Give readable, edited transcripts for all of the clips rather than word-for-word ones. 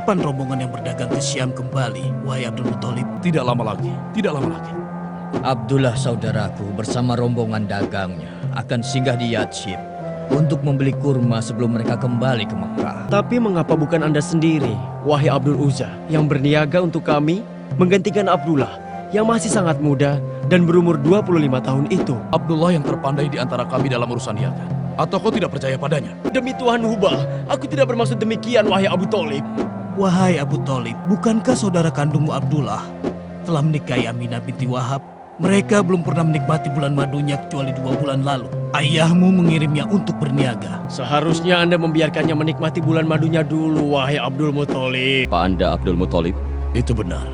Kapan rombongan yang berdagang ke Syam kembali, wahai Abdul Muthalib? Tidak lama lagi, tidak lama lagi. Abdullah saudaraku bersama rombongan dagangnya akan singgah di Yatsib untuk membeli kurma sebelum mereka kembali ke Mekah. Tapi mengapa bukan Anda sendiri, wahai Abdul Uzza, yang berniaga untuk kami menggantikan Abdullah yang masih sangat muda dan berumur 25 tahun itu? Abdullah yang terpandai di antara kami dalam urusan niaga. Atau kau tidak percaya padanya? Demi Tuhan Hubal, aku tidak bermaksud demikian, wahai Abu Thalib. Wahai Abu Thalib, bukankah saudara kandungmu Abdullah telah menikahi Aminah binti Wahab? Mereka belum pernah menikmati bulan madunya kecuali 2 bulan lalu. Ayahmu mengirimnya untuk berniaga. Seharusnya Anda membiarkannya menikmati bulan madunya dulu, wahai Abdul Muthalib. Pak Anda Abdul Muthalib? Itu benar.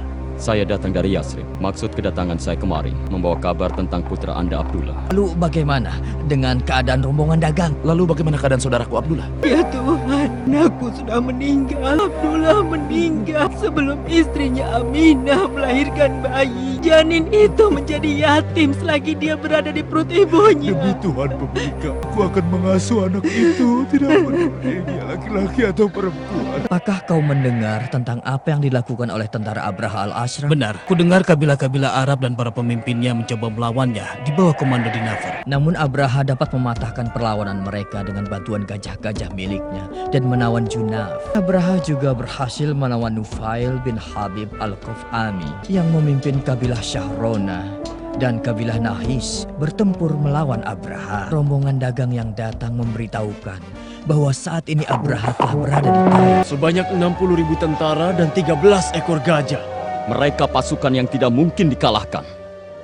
Saya datang dari Yasrib. Maksud kedatangan saya kemari membawa kabar tentang putra Anda Abdullah. Lalu bagaimana dengan keadaan rombongan dagang? Lalu bagaimana keadaan saudaraku Abdullah? Ya Tuhan, aku sudah meninggal. Abdullah meninggal sebelum istrinya Aminah melahirkan bayi. Janin itu menjadi yatim selagi dia berada di perut ibunya. Demi Tuhan pembuka, aku akan mengasuh anak itu. Tidak peduli dia laki-laki atau perempuan. Apakah kau mendengar tentang apa yang dilakukan oleh tentara Abraha al-Ashram? Benar, kudengar kabilah-kabilah Arab dan para pemimpinnya mencoba melawannya di bawah komando Dinafar. Namun Abraha dapat mematahkan perlawanan mereka dengan bantuan gajah-gajah miliknya dan menawan Junaf. Abraha juga berhasil menawan Nufail bin Habib al-Qaf'ami yang memimpin kabilah Syahrona dan kabilah Nahis bertempur melawan Abraha. Rombongan dagang yang datang memberitahukan bahwa saat ini Abraha telah berada di Taif. Sebanyak 60.000 tentara dan 13 ekor gajah. Mereka pasukan yang tidak mungkin dikalahkan.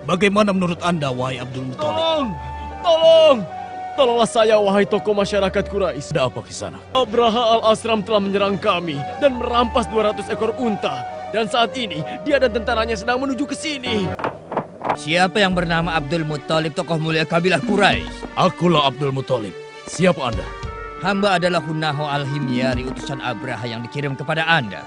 Bagaimana menurut Anda, wahai Abdul Muthalib? Tolong! Tolong! Tolonglah saya, wahai tokoh masyarakat Quraisy. Ada apa kisana? Abraha al-Ashram telah menyerang kami dan merampas 200 ekor unta. Dan saat ini, dia dan tentaranya sedang menuju ke sini. Siapa yang bernama Abdul Muthalib, tokoh mulia kabilah Quraisy? Akulah Abdul Muthalib. Siapa Anda? Hamba adalah Hunaho al-Himyari, utusan Abraha yang dikirim kepada Anda.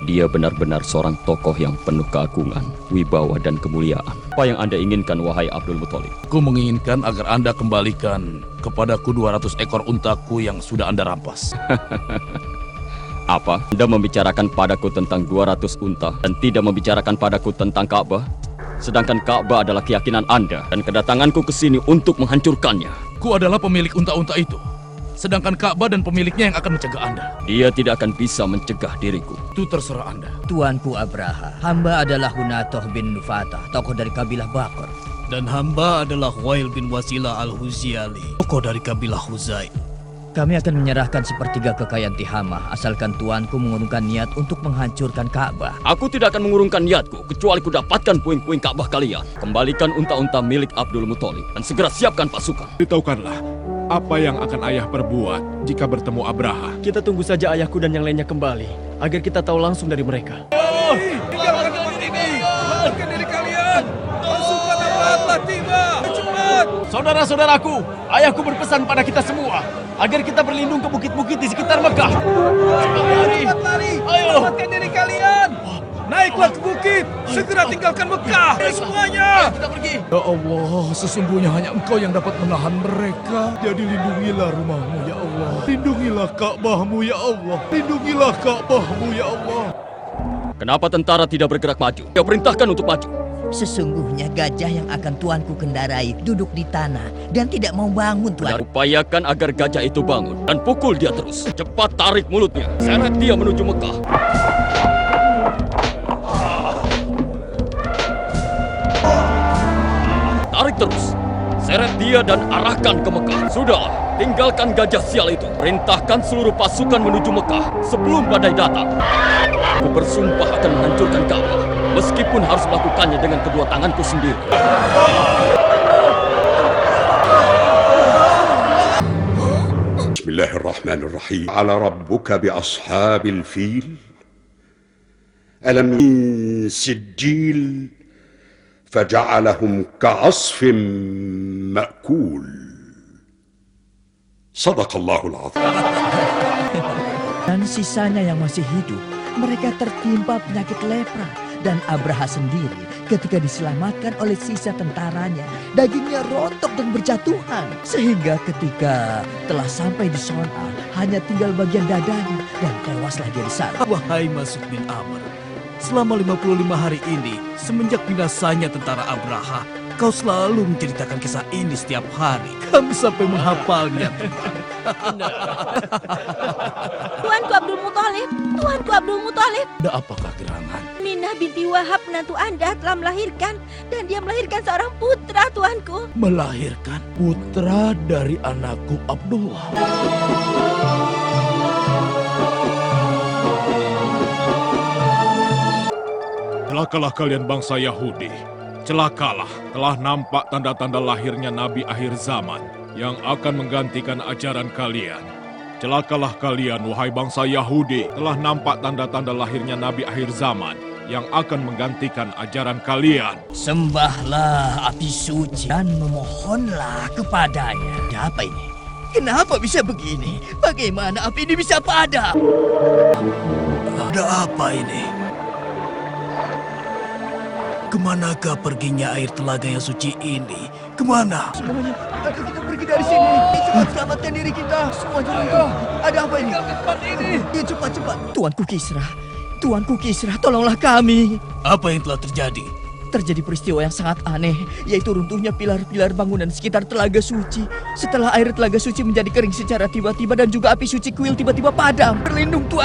Dia benar-benar seorang tokoh yang penuh keagungan, wibawa dan kemuliaan. Apa yang Anda inginkan, wahai Abdul Muthalib? Aku menginginkan agar Anda kembalikan kepadaku 200 ekor untaku yang sudah Anda rampas. Apa? Anda membicarakan padaku tentang 200 unta dan tidak membicarakan padaku tentang Ka'bah? Sedangkan Ka'bah adalah keyakinan Anda dan kedatanganku ke sini untuk menghancurkannya. Ku adalah pemilik unta-unta itu. Sedangkan Ka'bah dan pemiliknya yang akan mencegah Anda. Dia tidak akan bisa mencegah diriku. Itu terserah Anda. Tuanku Abraha, hamba adalah Hunatoh bin Nufatah, tokoh dari kabilah Bakr. Dan hamba adalah Wail bin Wasilah al-Huziali, tokoh dari kabilah Huzai. Kami akan menyerahkan sepertiga kekayaan Tihamah asalkan tuanku mengurungkan niat untuk menghancurkan Ka'bah. Aku tidak akan mengurungkan niatku kecuali ku dapatkan puing-puing Ka'bah kalian. Kembalikan unta-unta milik Abdul Muthalib dan segera siapkan pasukan. Beritahukanlah, apa yang akan ayah perbuat jika bertemu Abraha? Kita tunggu saja ayahku dan yang lainnya kembali, agar kita tahu langsung dari mereka. Tinggalkan tempat ini! Lakukan diri kalian! Pasukan Abraha telah tiba! Cepat! Saudara-saudaraku, ayahku berpesan pada kita semua, agar kita berlindung ke bukit-bukit di sekitar Mekah. Cepat lari! Ayo! Selamatkan diri kalian! Naiklah ke bukit! Segera tinggalkan Mekah! Semuanya! Kita pergi! Ya Allah, sesungguhnya hanya Engkau yang dapat menahan mereka. Jadi lindungilah rumahmu, ya Allah. Lindungilah Ka'bahmu, ya Allah. Lindungilah Ka'bahmu, ya Allah. Kenapa tentara tidak bergerak maju? Dia perintahkan untuk maju. Sesungguhnya gajah yang akan tuanku kendarai duduk di tanah dan tidak mau bangun, Benar, Tuan. upayakan agar gajah itu bangun dan pukul dia terus. Cepat tarik mulutnya, seret dia menuju Mekah. Tarik terus, seret dia dan arahkan ke Mekah. Sudahlah, tinggalkan gajah sial itu. Perintahkan seluruh pasukan menuju Mekah sebelum badai datang. Aku bersumpah akan menghancurkan Ka'bah, meskipun harus melakukannya dengan kedua tanganku sendiri. Bismillahirrahmanirrahim. Ala rabbuka bi ashabil fil. Alam min sijil faja'alahum ka'asfim ma'kul. Sadaqallahul azim. Dan sisanya yang masih hidup, mereka tertimpa penyakit lepra Dan Abraha sendiri ketika diselamatkan oleh sisa tentaranya, dagingnya rontok dan berjatuhan. Sehingga ketika telah sampai di Son'a, hanya tinggal bagian dadanya dan tewaslah dia di sana. Wahai Masuk bin Amr, selama 55 hari ini, semenjak binasanya tentara Abraha, kau selalu menceritakan kisah ini setiap hari. Kami sampai menghafalnya. Tuanku Abdul Muthalib, Tuanku Abdul Muthalib. Ada apakah gerangan? Minah binti Wahab menantu Anda telah melahirkan dan dia melahirkan seorang putra, Tuanku. Melahirkan putra dari anakku Abdullah. Celakalah kalian bangsa Yahudi. Celakalah, telah nampak tanda-tanda lahirnya Nabi akhir zaman yang akan menggantikan ajaran kalian. Celakalah kalian, wahai bangsa Yahudi, telah nampak tanda-tanda lahirnya Nabi akhir zaman yang akan menggantikan ajaran kalian. Sembahlah api suci dan memohonlah kepadanya. Ada apa ini? Kenapa bisa begini? Bagaimana api ini bisa padam? Ada apa ini? Kemanakah perginya air telaga yang suci ini? Kemana? Semuanya, ayo kita pergi dari sini. Cepat selamatkan diri kita. Semuanya ayo. Ada apa ini? Tempat ini. Cepat. Tuanku Kisra, tolonglah kami. Apa yang telah terjadi? Terjadi peristiwa yang sangat aneh, yaitu runtuhnya pilar-pilar bangunan sekitar Telaga Suci. Setelah air Telaga Suci menjadi kering secara tiba-tiba dan juga api suci kuil tiba-tiba padam. Berlindung Tuan.